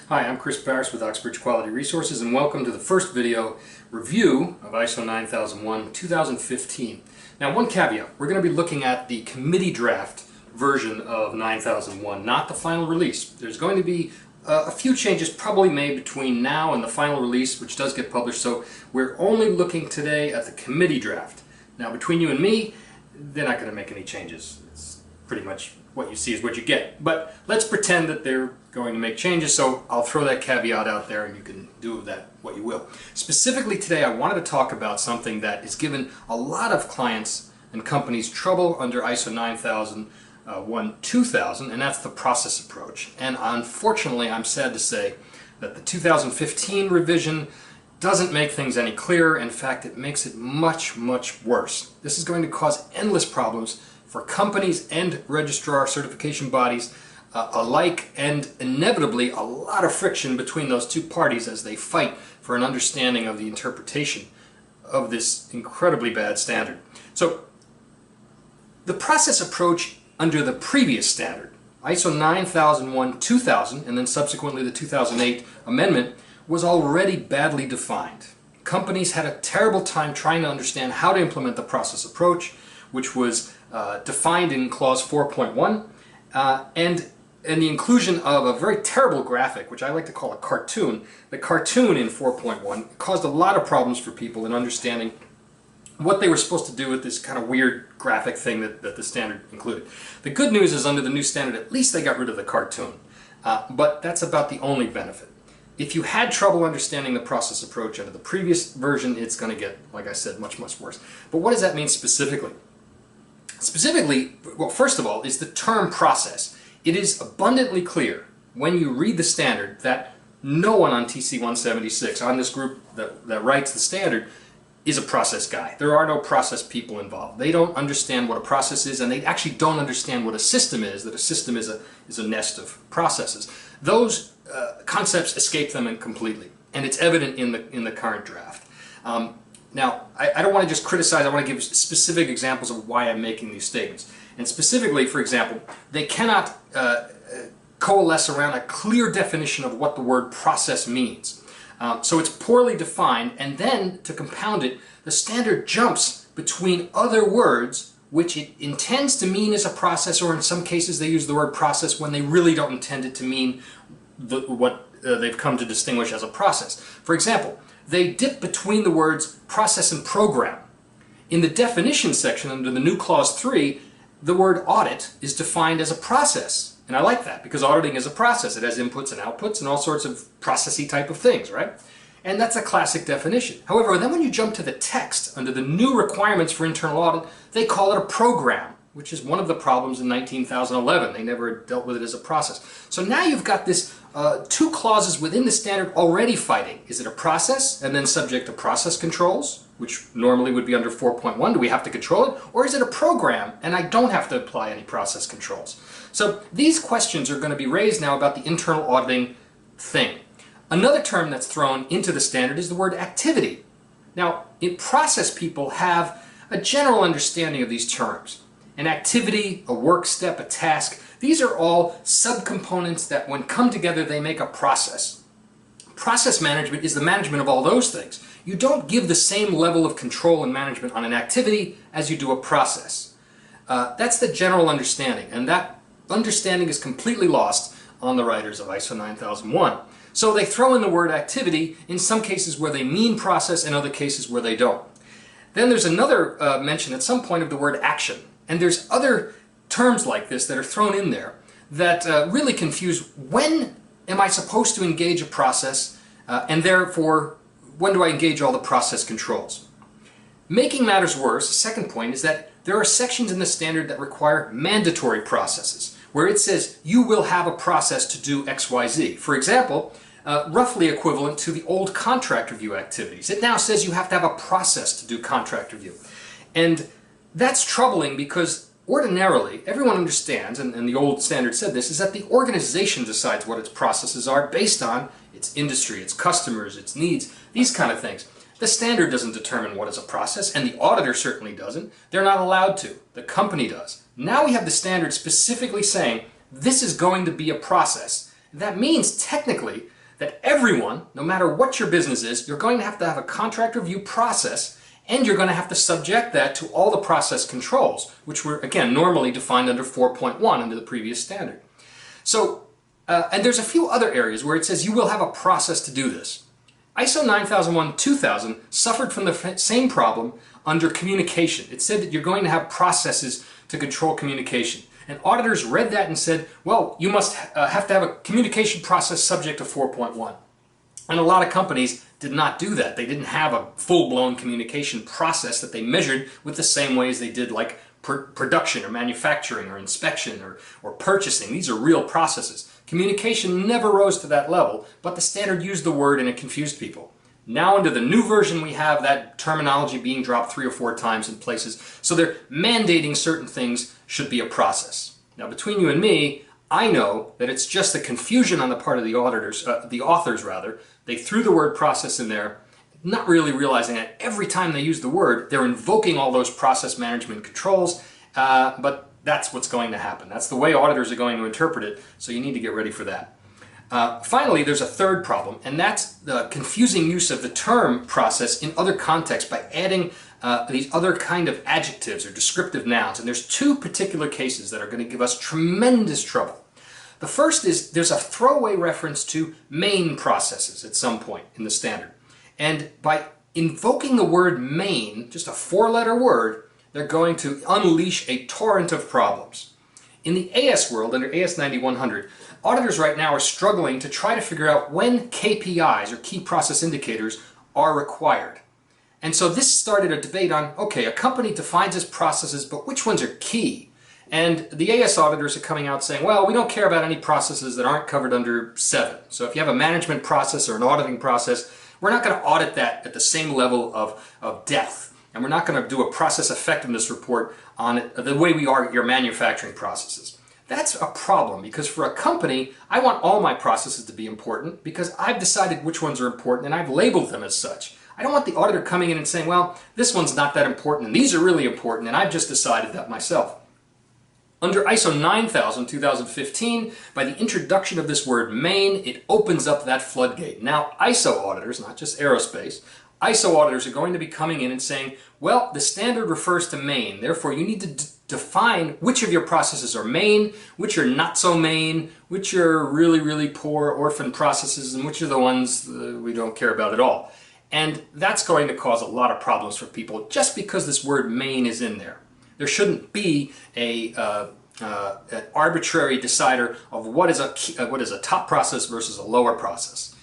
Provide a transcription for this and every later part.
Hi, I'm Chris Barris with Oxebridge Quality Resources, and welcome to the first video review of ISO 9001 2015. Now, one caveat: we're going to be looking at the committee draft version of 9001, not the final release. There's going to be a few changes probably made between now and the final release, which does get published, so we're only looking today at the committee draft. Now, between you and me, they're not going to make any changes. It's pretty much what you see is what you get. But let's pretend that they're going to make changes, so I'll throw that caveat out there and you can do with that what you will. Specifically today, I wanted to talk about something that has given a lot of clients and companies trouble under ISO 9001-2000, and that's the process approach. And unfortunately, I'm sad to say that the 2015 revision doesn't make things any clearer. In fact, it makes it much, much worse. This is going to cause endless problems for companies and registrar certification bodies alike, and inevitably a lot of friction between those two parties as they fight for an understanding of the interpretation of this incredibly bad standard. So the process approach under the previous standard, ISO 9001-2000, and then subsequently the 2008 amendment, was already badly defined. Companies had a terrible time trying to understand how to implement the process approach, which was defined in clause 4.1, and the inclusion of a very terrible graphic, which I like to call a cartoon. The cartoon in 4.1 caused a lot of problems for people in understanding what they were supposed to do with this kind of weird graphic thing that the standard included. The good news is under the new standard, at least they got rid of the cartoon. But that's about the only benefit. If you had trouble understanding the process approach under the previous version, it's going to get, like I said, much, much worse. But what does that mean specifically? Specifically, well, first of all, is the term process. It is abundantly clear when you read the standard that no one on TC 176, on this group that writes the standard, is a process guy. There are no process people involved. They don't understand what a process is, and they actually don't understand what a system is, that a system is a nest of processes. Those concepts escape them completely, and it's evident in the current draft. Now, I don't want to just criticize, I want to give specific examples of why I'm making these statements. And specifically, for example, they cannot coalesce around a clear definition of what the word process means. So it's poorly defined, and then, to compound it, the standard jumps between other words which it intends to mean as a process, or in some cases they use the word process when they really don't intend it to mean what they've come to distinguish as a process. For example, they dip between the words process and program. In the definition section under the new clause 3, the word audit is defined as a process. And I like that, because auditing is a process. It has inputs and outputs and all sorts of processy type of things, right? And that's a classic definition. However, then when you jump to the text, under the new requirements for internal audit, they call it a program, which is one of the problems in 2011. They never dealt with it as a process. So now you've got this two clauses within the standard already fighting. Is it a process and then subject to process controls, which normally would be under 4.1? Do we have to control it? Or is it a program and I don't have to apply any process controls? So these questions are going to be raised now about the internal auditing thing. Another term that's thrown into the standard is the word activity. Now, process people have a general understanding of these terms. An activity, a work step, a task, these are all subcomponents that when come together they make a process. Process management is the management of all those things. You don't give the same level of control and management on an activity as you do a process. That's the general understanding, and that understanding is completely lost on the writers of ISO 9001. So they throw in the word activity in some cases where they mean process, and other cases where they don't. Then there's another mention at some point of the word action. And there's other terms like this that are thrown in there that really confuse when am I supposed to engage a process, and therefore when do I engage all the process controls. Making matters worse, the second point is that there are sections in the standard that require mandatory processes, where it says you will have a process to do XYZ. For example, roughly equivalent to the old contract review activities. It now says you have to have a process to do contract review. And that's troubling because ordinarily everyone understands, and the old standard said this, is that the organization decides what its processes are based on its industry, its customers, its needs, these kind of things. The standard doesn't determine what is a process, and the auditor certainly doesn't. They're not allowed to. The company does. Now we have the standard specifically saying this is going to be a process. That means technically that everyone, no matter what your business is, you're going to have a contract review process, and you're going to have to subject that to all the process controls, which were, again, normally defined under 4.1 under the previous standard. So, and there's a few other areas where it says you will have a process to do this. ISO 9001-2000 suffered from the same problem under communication. It said that you're going to have processes to control communication. And auditors read that and said, well, you must have to have a communication process subject to 4.1. And a lot of companies did not do that. They didn't have a full-blown communication process that they measured with the same ways they did like production or manufacturing or inspection or purchasing. These are real processes. Communication never rose to that level, but the standard used the word and it confused people. Now under the new version we have that terminology being dropped 3 or 4 times in places, so they're mandating certain things should be a process. Now between you and me, I know that it's just a confusion on the part of the auditors, the authors rather. They threw the word process in there, not really realizing that every time they use the word, they're invoking all those process management controls, but that's what's going to happen. That's the way auditors are going to interpret it, so you need to get ready for that. Finally, there's a third problem, and that's the confusing use of the term process in other contexts by adding these other kind of adjectives or descriptive nouns. And there's 2 particular cases that are going to give us tremendous trouble. The first is there's a throwaway reference to main processes at some point in the standard. And by invoking the word main, just a 4-letter word, they're going to unleash a torrent of problems. In the AS world, under AS 9100, auditors right now are struggling to try to figure out when KPIs, or key process indicators, are required. And so this started a debate on, okay, a company defines its processes, but which ones are key? And the AS auditors are coming out saying, well, we don't care about any processes that aren't covered under 7. So if you have a management process or an auditing process, we're not going to audit that at the same level of depth. And we're not going to do a process effectiveness report on it the way we are your manufacturing processes. That's a problem, because for a company, I want all my processes to be important because I've decided which ones are important and I've labeled them as such. I don't want the auditor coming in and saying, well, this one's not that important and these are really important and I've just decided that myself. Under ISO 9000-2015, by the introduction of this word main, it opens up that floodgate. Now ISO auditors, not just aerospace, ISO auditors are going to be coming in and saying, well, the standard refers to main, therefore you need to define which of your processes are main, which are not so main, which are really, really poor orphan processes, and which are the ones we don't care about at all. And that's going to cause a lot of problems for people just because this word main is in there. There shouldn't be an arbitrary decider of what is a top process versus a lower process.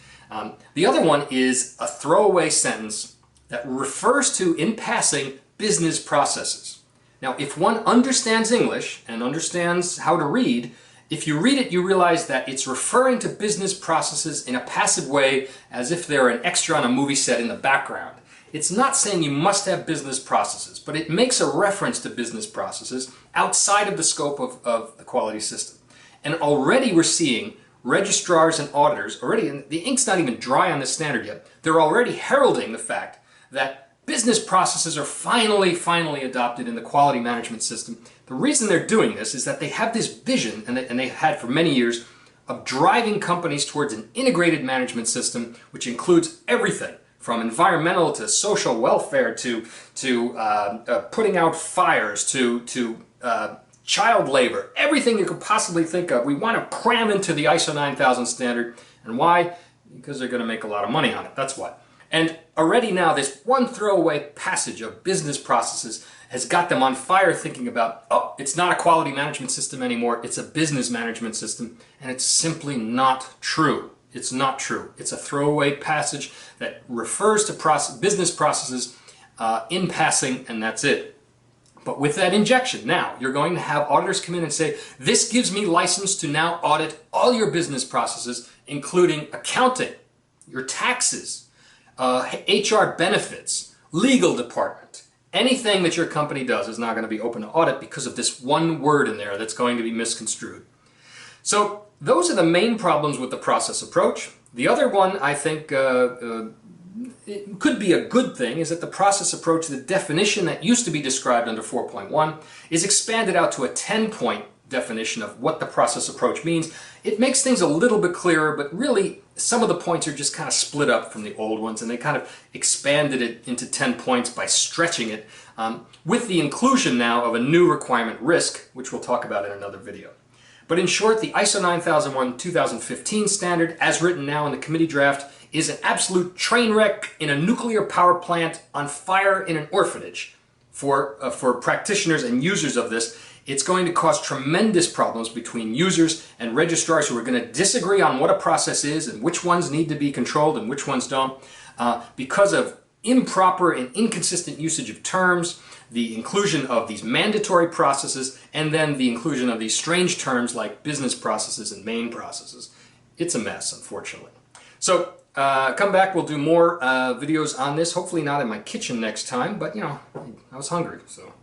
The other one is a throwaway sentence that refers to, in passing, business processes. Now, if one understands English and understands how to read, if you read it, you realize that it's referring to business processes in a passive way, as if they're an extra on a movie set in the background. It's not saying you must have business processes, but it makes a reference to business processes outside of the scope of the quality system. And already we're seeing registrars and auditors, and the ink's not even dry on this standard yet, they're already heralding the fact that business processes are finally adopted in the quality management system. The reason they're doing this is that they have this vision, and they've had for many years, of driving companies towards an integrated management system which includes everything from environmental to social welfare to putting out fires to child labor, everything you could possibly think of. We want to cram into the ISO 9000 standard. And why? Because they're going to make a lot of money on it. That's why. And already now this one throwaway passage of business processes has got them on fire thinking about, oh, it's not a quality management system anymore, it's a business management system. And it's simply not true. It's not true. It's a throwaway passage that refers to business processes in passing, and that's it. But with that injection, now you're going to have auditors come in and say, this gives me license to now audit all your business processes, including accounting, your taxes, HR benefits, legal department. Anything that your company does is not going to be open to audit because of this one word in there that's going to be misconstrued. So those are the main problems with the process approach. The other one, I think, it could be a good thing, is that the process approach, the definition that used to be described under 4.1, is expanded out to a 10-point definition of what the process approach means. It makes things a little bit clearer, but really some of the points are just kind of split up from the old ones, and they kind of expanded it into 10 points by stretching it, with the inclusion now of a new requirement, risk, which we'll talk about in another video. But in short, the ISO 9001-2015 standard, as written now in the committee draft, is an absolute train wreck in a nuclear power plant on fire in an orphanage. For practitioners and users of this, it's going to cause tremendous problems between users and registrars who are going to disagree on what a process is and which ones need to be controlled and which ones don't, because of improper and inconsistent usage of terms, the inclusion of these mandatory processes, and then the inclusion of these strange terms like business processes and main processes. It's a mess, unfortunately. So come back, we'll do more videos on this, hopefully not in my kitchen next time, but you know, I was hungry, so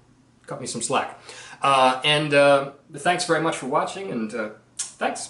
cut me some slack. Thanks very much for watching, and thanks.